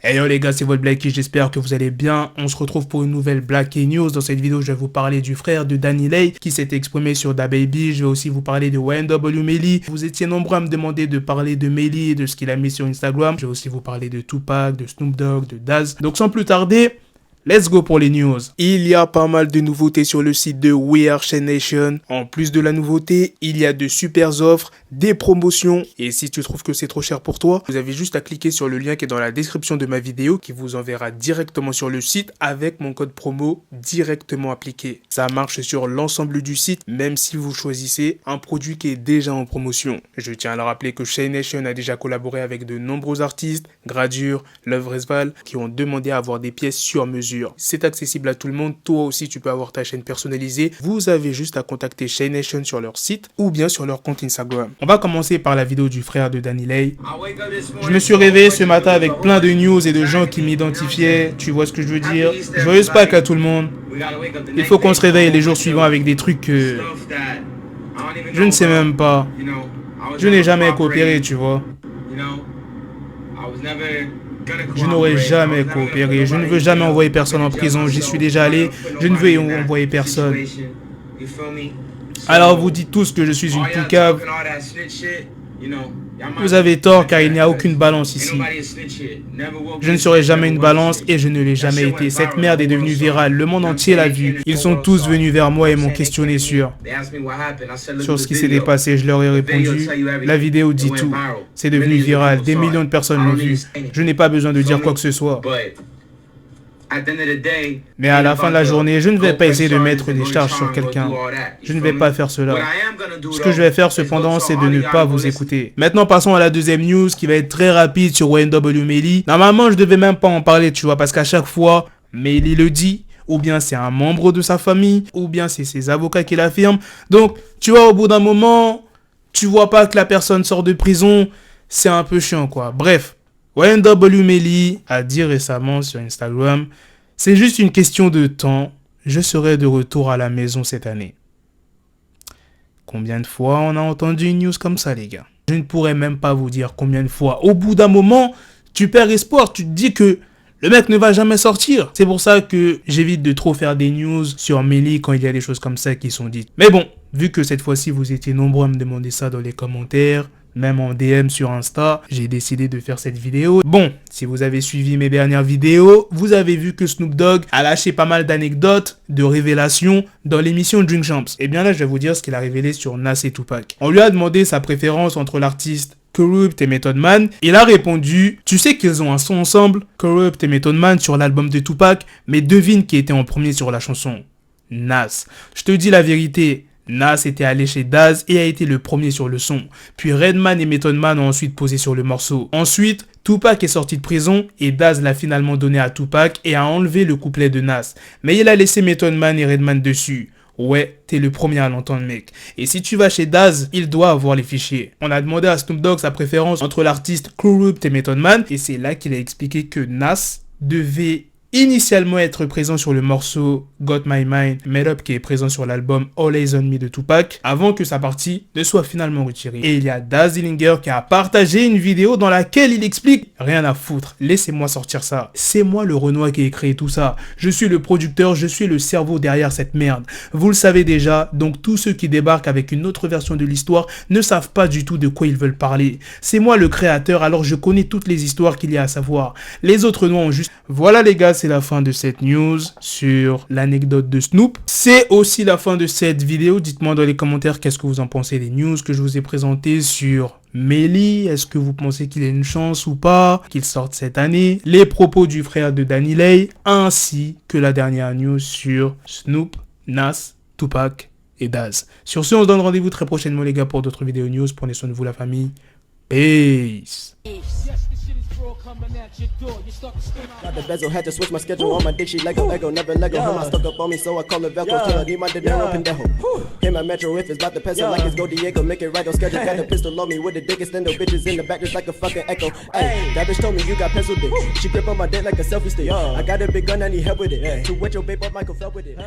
Hey yo les gars, c'est votre Blacky, j'espère que vous allez bien. On se retrouve pour une nouvelle Blacky News. Dans cette vidéo, je vais vous parler du frère de Danny Lay qui s'est exprimé sur DaBaby. Je vais aussi vous parler de YNW Melly. Vous étiez nombreux à me demander de parler de Melly et de ce qu'il a mis sur Instagram. Je vais aussi vous parler de Tupac, de Snoop Dogg, de Daz. Donc sans plus tarder, let's go pour les news. Il y a pas mal de nouveautés sur le site de We Are Shade Nation. En plus de la nouveauté, il y a de super offres, des promotions. Et si tu trouves que c'est trop cher pour toi, vous avez juste à cliquer sur le lien qui est dans la description de ma vidéo qui vous enverra directement sur le site avec mon code promo directement appliqué. Ça marche sur l'ensemble du site, même si vous choisissez un produit qui est déjà en promotion. Je tiens à le rappeler que Shade Nation a déjà collaboré avec de nombreux artistes, Gradure, Love Resval, qui ont demandé à avoir des pièces sur mesure. C'est accessible à tout le monde. Toi aussi, tu peux avoir ta chaîne personnalisée. Vous avez juste à contacter Shade Nation sur leur site ou bien sur leur compte Instagram. On va commencer par la vidéo du frère de Danny Lay. Je me suis réveillé ce matin avec plein de news et de gens qui m'identifiaient. Tu vois ce que je veux dire? Joyeuse Pâques à tout le monde. Il faut qu'on se réveille les jours suivants avec des trucs que je ne sais même pas. Je n'ai jamais coopéré, tu vois. Je n'aurais jamais coopéré. Je ne veux jamais envoyer personne en prison. J'y suis déjà allé. Je ne veux y envoyer personne. Alors vous dites tous que je suis une poucave. Vous avez tort car il n'y a aucune balance ici. Je ne serai jamais une balance et je ne l'ai jamais été. Cette merde est devenue virale. Le monde entier l'a vu. Ils sont tous venus vers moi et m'ont questionné sur ce qui s'était passé. Je leur ai répondu. La vidéo dit tout. C'est devenu viral. Des millions de personnes l'ont vu. Je n'ai pas besoin de dire quoi que ce soit. Mais à la fin de la journée, je ne vais pas essayer de mettre des charges sur quelqu'un. Je ne vais pas faire cela. Ce que je vais faire cependant, c'est de ne pas vous écouter. Maintenant, passons à la deuxième news qui va être très rapide sur YNW Melly. Normalement, je devais même pas en parler, tu vois, parce qu'à chaque fois, Melly le dit, ou bien c'est un membre de sa famille, ou bien c'est ses avocats qui l'affirment. Donc, tu vois, au bout d'un moment, tu vois pas que la personne sort de prison, c'est un peu chiant, quoi. Bref. YNW Melly a dit récemment sur Instagram, c'est juste une question de temps, je serai de retour à la maison cette année. Combien de fois on a entendu une news comme ça, les gars? Je ne pourrais même pas vous dire combien de fois. Au bout d'un moment, tu perds espoir, tu te dis que le mec ne va jamais sortir. C'est pour ça que j'évite de trop faire des news sur Melly quand il y a des choses comme ça qui sont dites. Mais bon, vu que cette fois-ci vous étiez nombreux à me demander ça dans les commentaires, même en DM sur Insta, j'ai décidé de faire cette vidéo. Bon, si vous avez suivi mes dernières vidéos, vous avez vu que Snoop Dogg a lâché pas mal d'anecdotes, de révélations dans l'émission Drink Champs. Et bien là, je vais vous dire ce qu'il a révélé sur Nas et Tupac. On lui a demandé sa préférence entre l'artiste Kurupt et Method Man. Il a répondu, tu sais qu'ils ont un son ensemble, Kurupt et Method Man sur l'album de Tupac, mais devine qui était en premier sur la chanson. Nas. Je te dis la vérité. Nas était allé chez Daz et a été le premier sur le son. Puis Redman et Method Man ont ensuite posé sur le morceau. Ensuite, Tupac est sorti de prison et Daz l'a finalement donné à Tupac et a enlevé le couplet de Nas. Mais il a laissé Method Man et Redman dessus. Ouais, t'es le premier à l'entendre, mec. Et si tu vas chez Daz, il doit avoir les fichiers. On a demandé à Snoop Dogg sa préférence entre l'artiste Kurupt et Method Man et c'est là qu'il a expliqué que Nas devait initialement être présent sur le morceau Got My Mind Made Up qui est présent sur l'album All Eyes On Me de Tupac avant que sa partie ne soit finalement retirée. Et il y a Daz Dillinger qui a partagé une vidéo dans laquelle il explique rien à foutre, laissez-moi sortir ça. C'est moi le Renoir qui ai créé tout ça. Je suis le producteur, je suis le cerveau derrière cette merde. Vous le savez déjà, donc tous ceux qui débarquent avec une autre version de l'histoire ne savent pas du tout de quoi ils veulent parler. C'est moi le créateur, alors je connais toutes les histoires qu'il y a à savoir. Les autres noirs ont juste... Voilà les gars, c'est la fin de cette news sur l'anecdote de Snoop. C'est aussi la fin de cette vidéo. Dites-moi dans les commentaires qu'est-ce que vous en pensez des news que je vous ai présentées sur Melly. Est-ce que vous pensez qu'il a une chance ou pas qu'il sorte cette année? Les propos du frère de Danny Lay ainsi que la dernière news sur Snoop, Nas, Tupac et Daz. Sur ce, on se donne rendez-vous très prochainement les gars pour d'autres vidéos news. Prenez soin de vous la famille. Peace. Got the bezel, had to switch my schedule on my dick, she Lego, never Lego. Her stuck up on me, so I call her Velcro. Till I need my dinero pendejo. Hit my metro if it's about to peso, like it's Go Diego, make it right on schedule. Got a pistol on me with the dick, extendo bitches in the back just like a fucking echo. Hey, that bitch told me you got pencil dick. She grip on my dick like a selfie stick. I got a big gun, I need help with it. To wet your babe up, Michael fell with it.